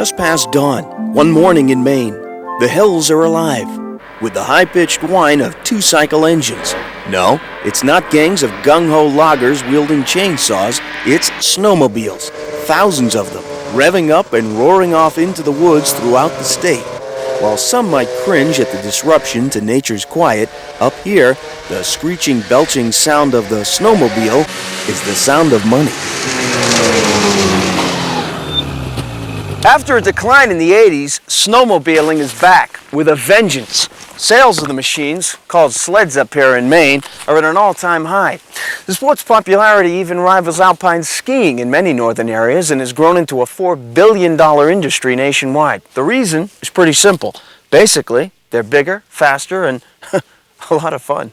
just past dawn, one morning in Maine. The hills are alive with the high-pitched whine of two-cycle engines. No, it's not gangs of gung-ho loggers wielding chainsaws, it's snowmobiles, thousands of them, revving up and roaring off into the woods throughout the state. While some might cringe at the disruption to nature's quiet, up here, the screeching, belching sound of the snowmobile is the sound of money. After a decline in the 80s, snowmobiling is back with a vengeance. Sales of the machines, called sleds up here in Maine, are at an all-time high. The sport's popularity even rivals alpine skiing in many northern areas and has grown into a $4 billion industry nationwide. The reason is pretty simple. Basically, they're bigger, faster, and a lot of fun.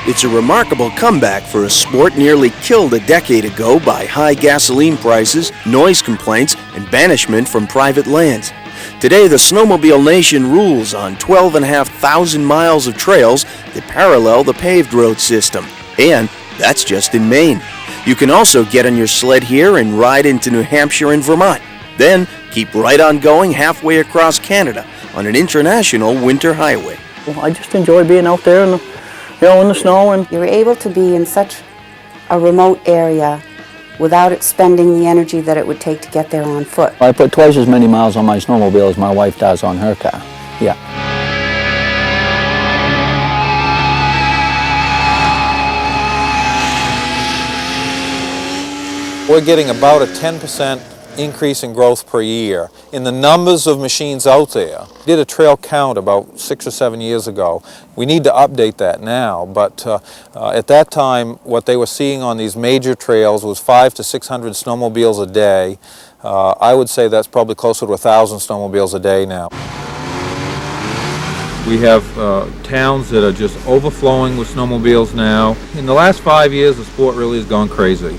It's a remarkable comeback for a sport nearly killed a decade ago by high gasoline prices, noise complaints, and banishment from private lands. Today, the snowmobile nation rules on 12,500 miles of trails that parallel the paved road system. And that's just in Maine. You can also get on your sled here and ride into New Hampshire and Vermont. Then keep right on going halfway across Canada on an international winter highway. Well, I just enjoy being out there in the snow. And you're able to be in such a remote area without expending the energy that it would take to get there on foot. I put twice as many miles on my snowmobile as my wife does on her car. Yeah. We're getting about a 10% increase in growth per year in the numbers of machines out there. We did a trail count about 6 or 7 years ago. We need to update that now, but at that time what they were seeing on these major trails was 500 to 600 snowmobiles a day. I would say that's probably closer to 1,000 snowmobiles a day now. We have towns that are just overflowing with snowmobiles now. In the last 5 years, the sport really has gone crazy.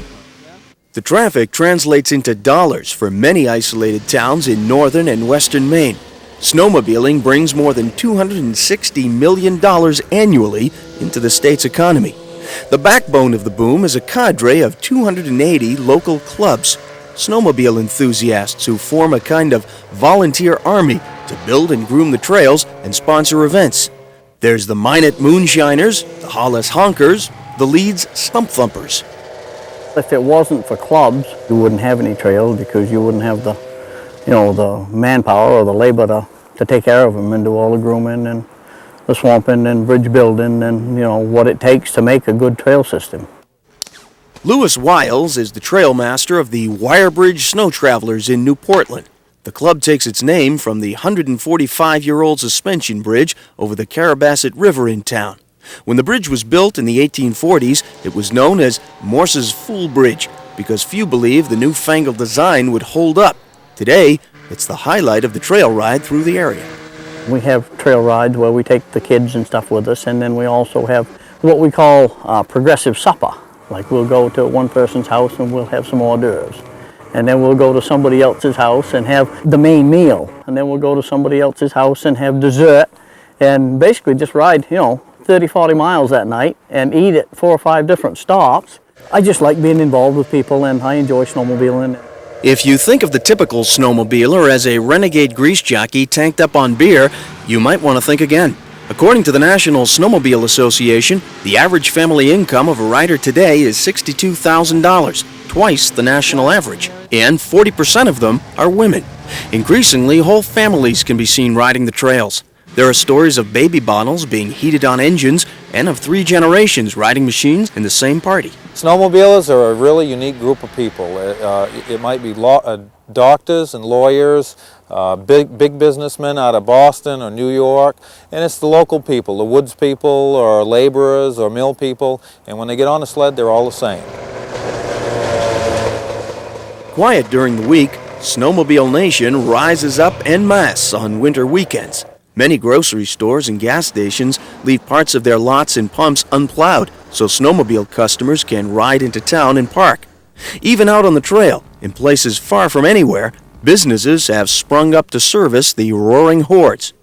The traffic translates into dollars for many isolated towns in northern and western Maine. Snowmobiling brings more than $260 million annually into the state's economy. The backbone of the boom is a cadre of 280 local clubs, snowmobile enthusiasts who form a kind of volunteer army to build and groom the trails and sponsor events. There's the Minot Moonshiners, the Hollis Honkers, the Leeds Stump Thumpers. If it wasn't for clubs, you wouldn't have any trails because you wouldn't have the manpower or the labor to take care of them and do all the grooming and the swamping and bridge building and, what it takes to make a good trail system. Lewis Wiles is the trail master of the Wirebridge Snow Travelers in New Portland. The club takes its name from the 145-year-old suspension bridge over the Carabasset River in town. When the bridge was built in the 1840s, it was known as Morse's Fool Bridge because few believed the newfangled design would hold up. Today, it's the highlight of the trail ride through the area. We have trail rides where we take the kids and stuff with us, and then we also have what we call progressive supper. Like we'll go to one person's house and we'll have some hors d'oeuvres. And then we'll go to somebody else's house and have the main meal. And then we'll go to somebody else's house and have dessert. And basically just ride, 30, 40 miles that night and eat at 4 or 5 different stops. I just like being involved with people and I enjoy snowmobiling. If you think of the typical snowmobiler as a renegade grease jockey tanked up on beer, you might want to think again. According to the National Snowmobile Association, the average family income of a rider today is $62,000, twice the national average, and 40% of them are women. Increasingly, whole families can be seen riding the trails. There are stories of baby bottles being heated on engines and of 3 generations riding machines in the same party. Snowmobilers are a really unique group of people. It might be doctors and lawyers, big businessmen out of Boston or New York, and it's the local people, the woods people or laborers or mill people, and when they get on a sled, they're all the same. Quiet during the week, Snowmobile Nation rises up en masse on winter weekends. Many grocery stores and gas stations leave parts of their lots and pumps unplowed so snowmobile customers can ride into town and park. Even out on the trail, in places far from anywhere, businesses have sprung up to service the roaring hordes.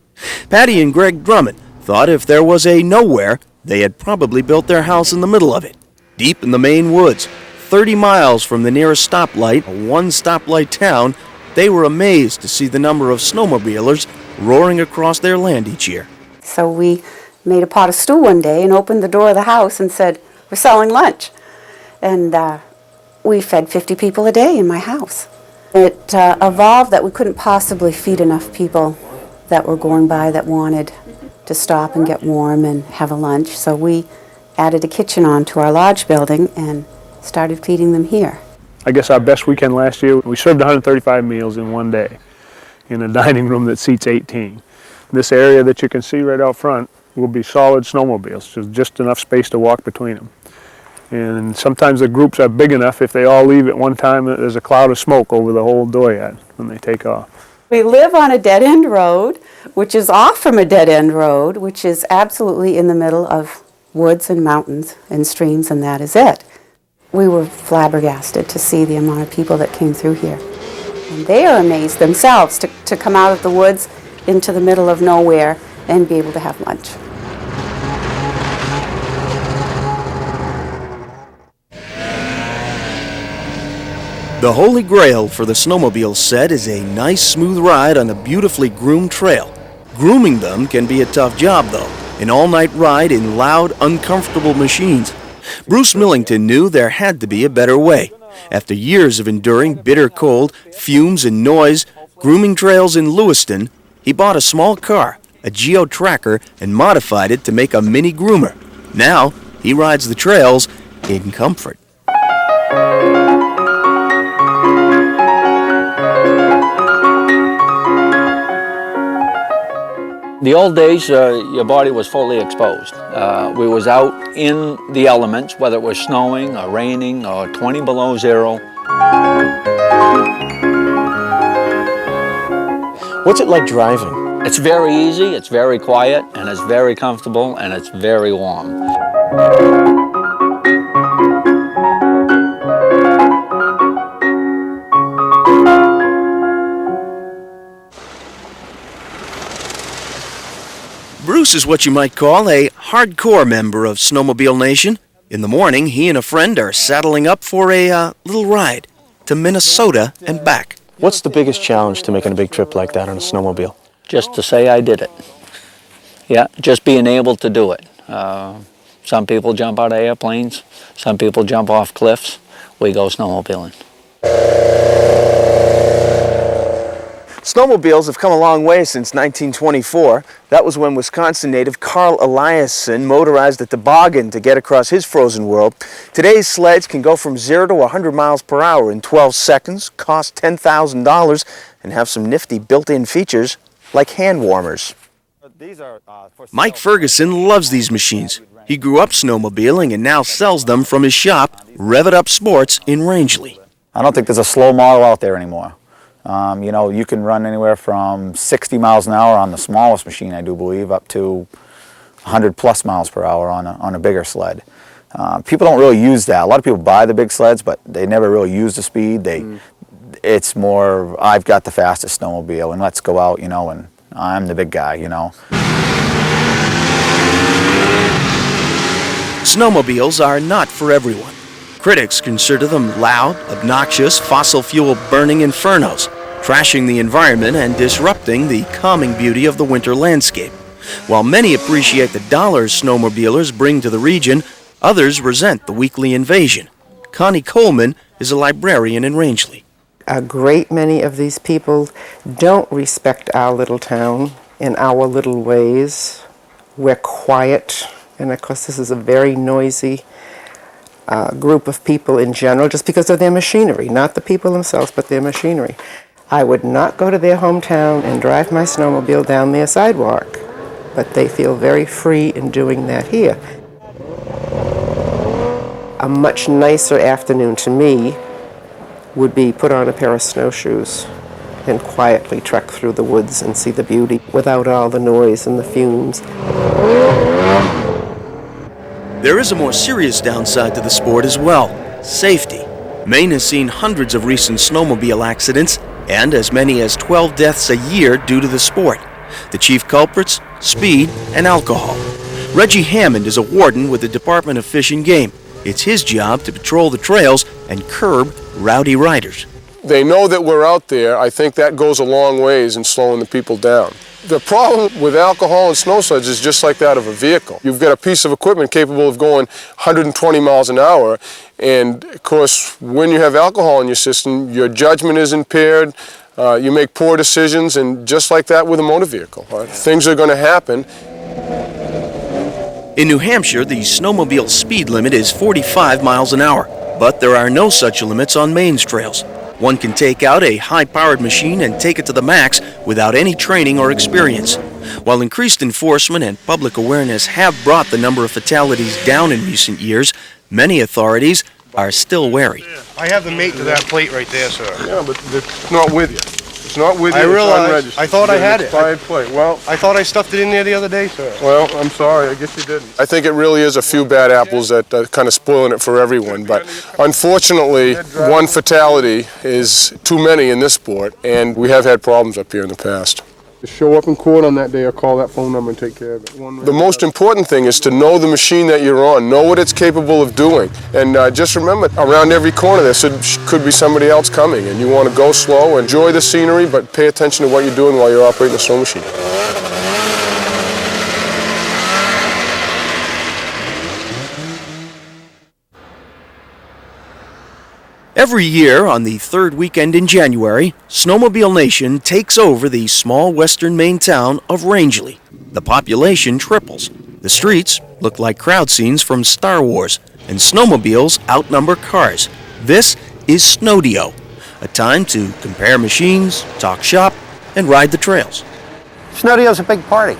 Patty and Greg Drummond thought if there was a nowhere, They had probably built their house in the middle of it, deep in the Maine woods, 30 miles from the nearest stoplight, a one-stoplight town. They were amazed to see the number of snowmobilers roaring across their land each year. So we made a pot of stew one day and opened the door of the house and said, "We're selling lunch." And we fed 50 people a day in my house. It evolved that we couldn't possibly feed enough people that were going by that wanted to stop and get warm and have a lunch. So we added a kitchen on to our lodge building and started feeding them here. I guess our best weekend last year, we served 135 meals in one day in a dining room that seats 18. This area that you can see right out front will be solid snowmobiles, so just enough space to walk between them. And sometimes the groups are big enough, if they all leave at one time, there's a cloud of smoke over the whole dooryard when they take off. We live on a dead-end road, which is off from a dead-end road, which is absolutely in the middle of woods and mountains and streams, and that is it. We were flabbergasted to see the amount of people that came through here. And they are amazed themselves to come out of the woods into the middle of nowhere and be able to have lunch. The holy grail for the snowmobile set is a nice smooth ride on a beautifully groomed trail. Grooming them can be a tough job though, an all-night ride in loud, uncomfortable machines. Bruce Millington knew there had to be a better way. After years of enduring bitter cold, fumes and noise, grooming trails in Lewiston, he bought a small car, a Geo Tracker, and modified it to make a mini groomer. Now, he rides the trails in comfort. The old days, your body was fully exposed. We was out in the elements, whether it was snowing or raining or 20 below zero. What's it like driving? It's very easy, it's very quiet, and it's very comfortable, and it's very warm. Bruce is what you might call a hardcore member of Snowmobile Nation. In the morning, he and a friend are saddling up for a little ride to Minnesota and back. What's the biggest challenge to making a big trip like that on a snowmobile? Just to say I did it. Yeah, just being able to do it. Some people jump out of airplanes, some people jump off cliffs. We go snowmobiling. Snowmobiles have come a long way since 1924. That was when Wisconsin native Carl Eliasson motorized a toboggan to get across his frozen world. Today's sleds can go from 0 to 100 miles per hour in 12 seconds, cost $10,000, and have some nifty built-in features like hand warmers. Mike Ferguson loves these machines. He grew up snowmobiling and now sells them from his shop, Rev It Up Sports in Rangeley. I don't think there's a slow model out there anymore. You know, you can run anywhere from 60 miles an hour on the smallest machine, I do believe, up to 100 plus miles per hour on a bigger sled. People don't really use that. A lot of people buy the big sleds, but they never really use the speed. It's more, I've got the fastest snowmobile, and let's go out, you know, and I'm the big guy, you know. Snowmobiles are not for everyone. Critics consider them loud, obnoxious, fossil fuel burning infernos, trashing the environment and disrupting the calming beauty of the winter landscape. While many appreciate the dollars snowmobilers bring to the region, others resent the weekly invasion. Connie Coleman is a librarian in Rangeley. A great many of these people don't respect our little town and our little ways. We're quiet, and of course this is a very noisy group of people in general, just because of their machinery, not the people themselves, but their machinery. I would not go to their hometown and drive my snowmobile down their sidewalk, but they feel very free in doing that here. A much nicer afternoon to me would be put on a pair of snowshoes and quietly trek through the woods and see the beauty without all the noise and the fumes. There is a more serious downside to the sport as well: safety. Maine has seen hundreds of recent snowmobile accidents and as many as 12 deaths a year due to the sport. The chief culprits: speed and alcohol. Reggie Hammond is a warden with the Department of Fish and Game. It's his job to patrol the trails and curb rowdy riders. They know that we're out there. I think that goes a long ways in slowing the people down. The problem with alcohol and snow sleds is just like that of a vehicle. You've got a piece of equipment capable of going 120 miles an hour, and of course, when you have alcohol in your system, your judgment is impaired, you make poor decisions, and just like that with a motor vehicle. Things are going to happen. In New Hampshire, the snowmobile speed limit is 45 miles an hour, but there are no such limits on Maine's trails. One can take out a high-powered machine and take it to the max without any training or experience. While increased enforcement and public awareness have brought the number of fatalities down in recent years, many authorities are still wary. I have the mate to that plate right there, sir. Yeah, but it's not with you. It's not with you. I realize. It's unregistered. I thought I had it. Expired plate. Well, I thought I stuffed it in there the other day, sir. Well, I'm sorry. I guess you didn't. I think it really is a few bad apples that are kind of spoiling it for everyone. But unfortunately, one fatality is too many in this sport, and we have had problems up here in the past. To show up in court on that day or call that phone number and take care of it. The most important thing is to know the machine that you're on, know what it's capable of doing, and just remember, around every corner there could be somebody else coming, and you want to go slow, enjoy the scenery, but pay attention to what you're doing while you're operating the snow machine. Every year, on the third weekend in January, Snowmobile Nation takes over the small western Maine town of Rangeley. The population triples. The streets look like crowd scenes from Star Wars, and snowmobiles outnumber cars. This is Snodeo, a time to compare machines, talk shop, and ride the trails. Snodeo's a big party.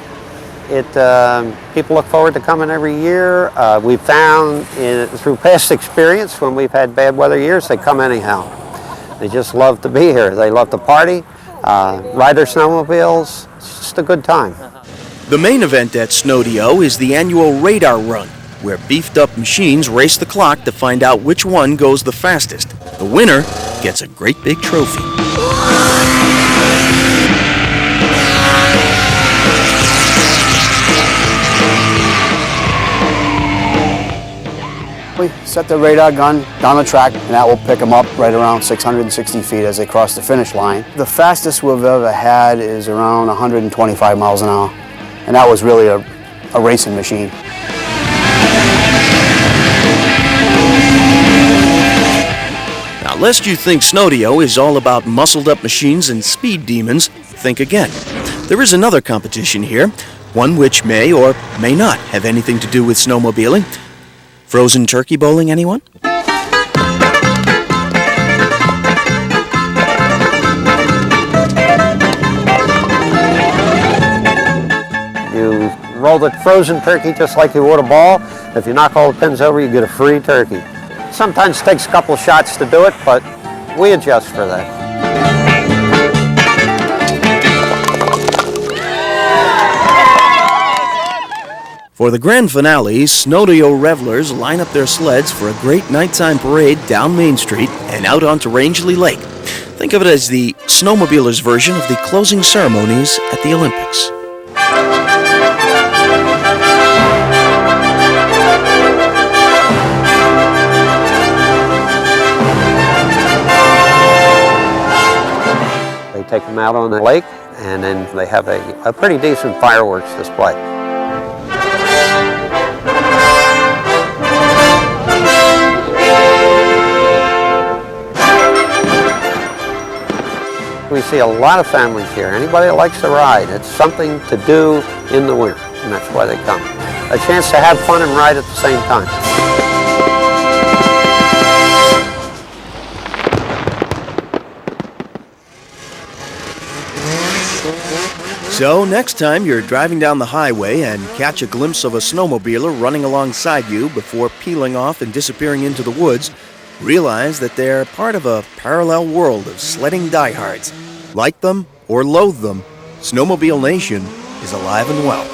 People look forward to coming every year. We've found through past experience, when we've had bad weather years, they come anyhow. They just love to be here. They love to party, ride their snowmobiles. It's just a good time. The main event at Snodeo is the annual radar run, where beefed-up machines race the clock to find out which one goes the fastest. The winner gets a great big trophy. We set the radar gun down the track, and that will pick them up right around 660 feet as they cross the finish line. The fastest we've ever had is around 125 miles an hour, and that was really a racing machine. Now, lest you think Snodeo is all about muscled-up machines and speed demons, think again. There is another competition here, one which may or may not have anything to do with snowmobiling. Frozen turkey bowling, anyone? You roll the frozen turkey just like you would a ball. If you knock all the pins over, you get a free turkey. Sometimes it takes a couple shots to do it, but we adjust for that. For the grand finale, Snodeo revelers line up their sleds for a great nighttime parade down Main Street and out onto Rangeley Lake. Think of it as the snowmobilers' version of the closing ceremonies at the Olympics. They take them out on the lake, and then they have a pretty decent fireworks display. We see a lot of families here. Anybody that likes to ride, it's something to do in the winter, and that's why they come. A chance to have fun and ride at the same time. So next time you're driving down the highway and catch a glimpse of a snowmobiler running alongside you before peeling off and disappearing into the woods, realize that they're part of a parallel world of sledding diehards. Like them or loathe them, Snowmobile Nation is alive and well.